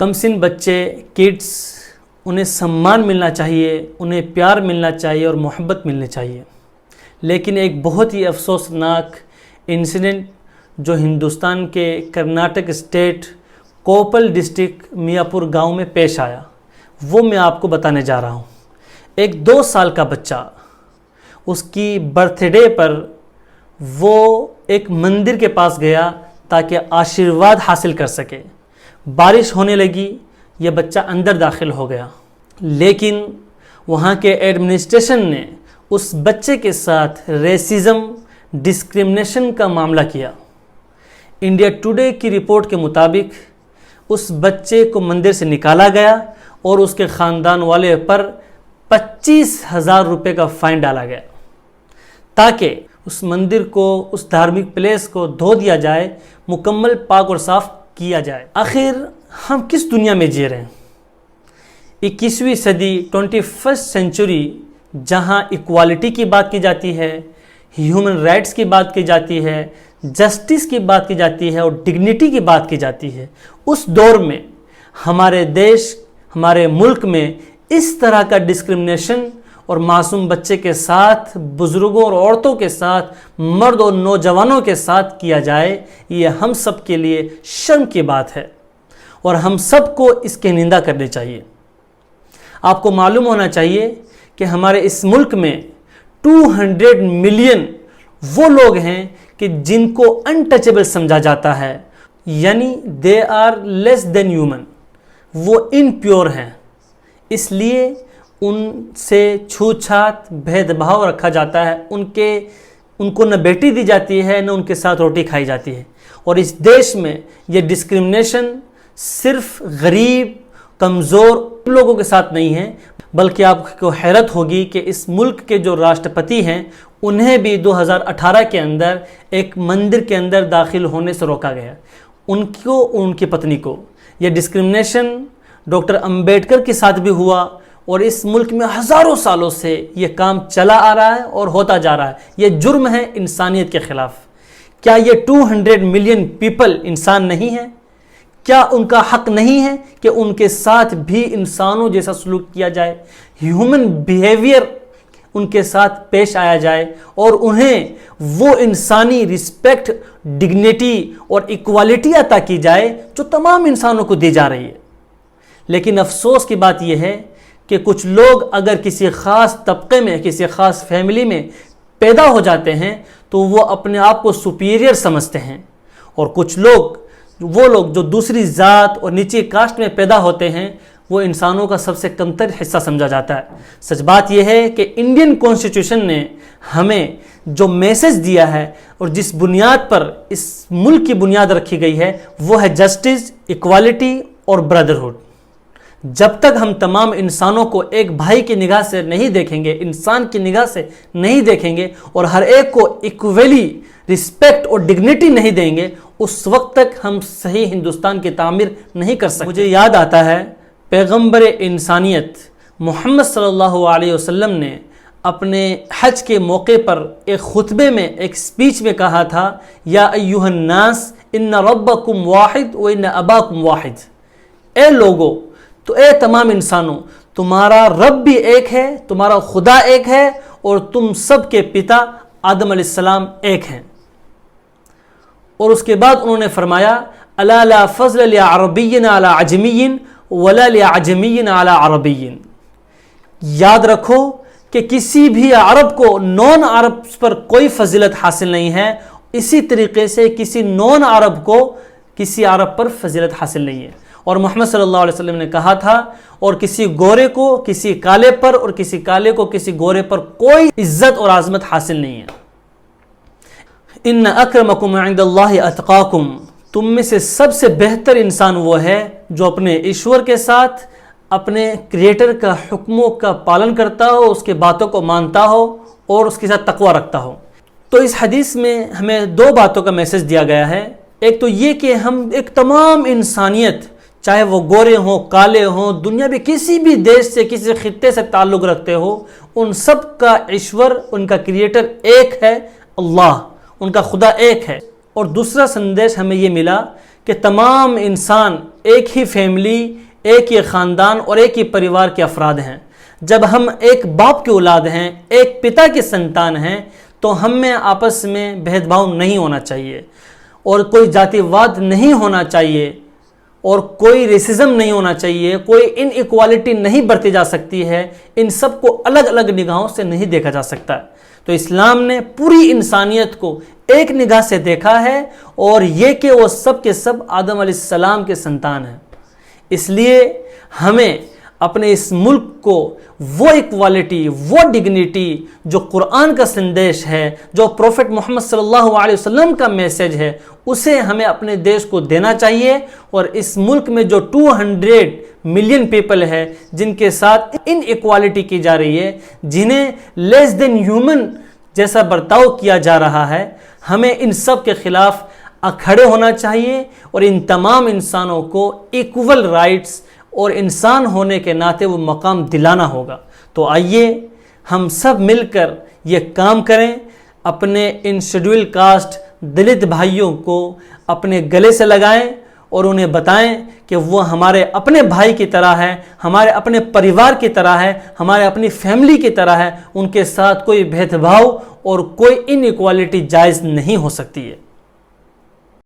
کم سن بچے کڈس انہیں سمان ملنا چاہیے، انہیں پیار ملنا چاہیے اور محبت ملنی چاہیے، لیکن ایک بہت ہی افسوسناک انسیڈنٹ جو ہندوستان کے کرناٹک اسٹیٹ کوپل ڈسٹرکٹ میاپور گاؤں میں پیش آیا وہ میں آپ کو بتانے جا رہا ہوں۔ ایک 2 سال کا بچہ، اس کی برتھ ڈے پر وہ ایک مندر کے پاس گیا تاکہ آشیرواد حاصل کر سکے۔ بارش ہونے لگی، یہ بچہ اندر داخل ہو گیا، لیکن وہاں کے ایڈمنسٹریشن نے اس بچے کے ساتھ ریسزم، ڈسکرمنیشن کا معاملہ کیا۔ انڈیا ٹوڈے کی رپورٹ کے مطابق اس بچے کو مندر سے نکالا گیا اور اس کے خاندان والے پر 25,000 روپے کا فائن ڈالا گیا تاکہ اس مندر کو، اس دھارمک پلیس کو دھو دیا جائے، مکمل پاک اور صاف کیا جائے۔ آخر ہم کس دنیا میں جی رہے ہیں؟ 21ویں صدی 21st سینچری، جہاں ایکوالٹی کی بات کی جاتی ہے، ہیومن رائٹس کی بات کی جاتی ہے، جسٹس کی بات کی جاتی ہے اور ڈگنیٹی کی بات کی جاتی ہے، اس دور میں ہمارے دیش، ہمارے ملک میں اس طرح کا ڈسکرمنیشن اور معصوم بچے کے ساتھ، بزرگوں اور عورتوں کے ساتھ، مرد اور نوجوانوں کے ساتھ کیا جائے، یہ ہم سب کے لیے شرم کی بات ہے اور ہم سب کو اس کی نندا کرنی چاہیے۔ آپ کو معلوم ہونا چاہیے کہ ہمارے اس ملک میں 200 ملین وہ لوگ ہیں کہ جن کو انٹچیبل سمجھا جاتا ہے، یعنی they are less than human, وہ امپیور ہیں، اس لیے ان سے چھوت چھات، بھید بھاؤ رکھا جاتا ہے، ان کو نہ بیٹی دی جاتی ہے، نہ ان کے ساتھ روٹی کھائی جاتی ہے۔ اور اس دیش میں یہ ڈسکرمنیشن صرف غریب، کمزور لوگوں کے ساتھ نہیں ہے، بلکہ آپ کو حیرت ہوگی کہ اس ملک کے جو راشٹرپتی ہیں انہیں بھی 2018 کے اندر ایک مندر کے اندر داخل ہونے سے روکا گیا، ان کو، ان کی پتنی کو۔ یہ ڈسکرمنیشن ڈاکٹر امبیڈکر کے ساتھ بھی ہوا اور اس ملک میں ہزاروں سالوں سے یہ کام چلا آ رہا ہے اور ہوتا جا رہا ہے۔ یہ جرم ہے انسانیت کے خلاف۔ کیا یہ 200 ملین پیپل انسان نہیں ہیں؟ کیا ان کا حق نہیں ہے کہ ان کے ساتھ بھی انسانوں جیسا سلوک کیا جائے، ہیومن بیہیویئر ان کے ساتھ پیش آیا جائے اور انہیں وہ انسانی رسپیکٹ، ڈگنیٹی اور ایکوالٹی عطا کی جائے جو تمام انسانوں کو دی جا رہی ہے؟ لیکن افسوس کی بات یہ ہے کہ کچھ لوگ اگر کسی خاص طبقے میں، کسی خاص فیملی میں پیدا ہو جاتے ہیں تو وہ اپنے آپ کو سپیریئر سمجھتے ہیں، اور کچھ لوگ، وہ لوگ جو دوسری ذات اور نیچی کاسٹ میں پیدا ہوتے ہیں، وہ انسانوں کا سب سے کمتر حصہ سمجھا جاتا ہے۔ سچ بات یہ ہے کہ انڈین کانسٹیٹیوشن نے ہمیں جو میسج دیا ہے اور جس بنیاد پر اس ملک کی بنیاد رکھی گئی ہے وہ ہے جسٹس، ایکوالٹی اور برادرہڈ۔ جب تک ہم تمام انسانوں کو ایک بھائی کی نگاہ سے نہیں دیکھیں گے، انسان کی نگاہ سے نہیں دیکھیں گے اور ہر ایک کو ایکویلی رسپیکٹ اور ڈگنیٹی نہیں دیں گے، اس وقت تک ہم صحیح ہندوستان کی تعمیر نہیں کر سکتے۔ مجھے یاد آتا ہے پیغمبر انسانیت محمد صلی اللہ علیہ وسلم نے اپنے حج کے موقع پر ایک خطبے میں، ایک سپیچ میں کہا تھا، یا ایھا الناس ان ربکم واحد و ان اباکم واحد۔ اے لوگو، تو اے تمام انسانوں، تمہارا رب بھی ایک ہے، تمہارا خدا ایک ہے اور تم سب کے پتا آدم علیہ السلام ایک ہیں۔ اور اس کے بعد انہوں نے فرمایا، الا لا فضل لعربی علی عجمی ولا لعجمی علی عربی۔ یاد رکھو کہ کسی بھی عرب کو نون عرب پر کوئی فضیلت حاصل نہیں ہے، اسی طریقے سے کسی نون عرب کو کسی عرب پر فضیلت حاصل نہیں ہے۔ اور محمد صلی اللہ علیہ وسلم نے کہا تھا، اور کسی گورے کو کسی کالے پر اور کسی کالے کو کسی گورے پر کوئی عزت اور عظمت حاصل نہیں ہے۔ ان اکرمکم عند اللہ اتقاکم، تم میں سے سب سے بہتر انسان وہ ہے جو اپنے ایشور کے ساتھ، اپنے کریٹر کا حکموں کا پالن کرتا ہو، اس کے باتوں کو مانتا ہو اور اس کے ساتھ تقوی رکھتا ہو۔ تو اس حدیث میں ہمیں 2 باتوں کا میسج دیا گیا ہے۔ ایک تو یہ کہ ہم ایک تمام انسانیت، چاہے وہ گورے ہوں، کالے ہوں، دنیا میں کسی بھی دیش سے، کسی خطے سے تعلق رکھتے ہو، ان سب کا ایشور، ان کا کریٹر ایک ہے، اللہ، ان کا خدا ایک ہے۔ اور دوسرا سندیش ہمیں یہ ملا کہ تمام انسان ایک ہی فیملی، ایک ہی خاندان اور ایک ہی پریوار کے افراد ہیں۔ جب ہم ایک باپ کے اولاد ہیں، ایک پتا کے سنتان ہیں، تو ہم میں آپس میں بھید بھاؤ نہیں ہونا چاہیے، اور کوئی ذاتی واد نہیں ہونا چاہیے، اور کوئی ریسزم نہیں ہونا چاہیے، کوئی ان ایکوالٹی نہیں برتی جا سکتی ہے، ان سب کو الگ الگ نگاہوں سے نہیں دیکھا جا سکتا۔ تو اسلام نے پوری انسانیت کو ایک نگاہ سے دیکھا ہے، اور یہ کہ وہ سب کے سب آدم علیہ السلام کے سنتان ہیں۔ اس لیے ہمیں اپنے اس ملک کو وہ ایکوالٹی، وہ ڈگنیٹی جو قرآن کا سندیش ہے، جو پروفٹ محمد صلی اللہ علیہ وسلم کا میسیج ہے، اسے ہمیں اپنے دیش کو دینا چاہیے۔ اور اس ملک میں جو 200 ملین پیپل ہے جن کے ساتھ ان ایکوالٹی کی جا رہی ہے، جنہیں لیس دین ہیومن جیسا برتاؤ کیا جا رہا ہے، ہمیں ان سب کے خلاف کھڑے ہونا چاہیے، اور ان تمام انسانوں کو ایکول رائٹس اور انسان ہونے کے ناطے وہ مقام دلانا ہوگا۔ تو آئیے ہم سب مل کر یہ کام کریں، اپنے ان شیڈول کاسٹ دلت بھائیوں کو اپنے گلے سے لگائیں، اور انہیں بتائیں کہ وہ ہمارے اپنے بھائی کی طرح ہے، ہمارے اپنے پریوار کی طرح ہے، ہمارے اپنی فیملی کی طرح ہے۔ ان کے ساتھ کوئی بھید بھاؤ اور کوئی ان ایکوالٹی جائز نہیں ہو سکتی ہے۔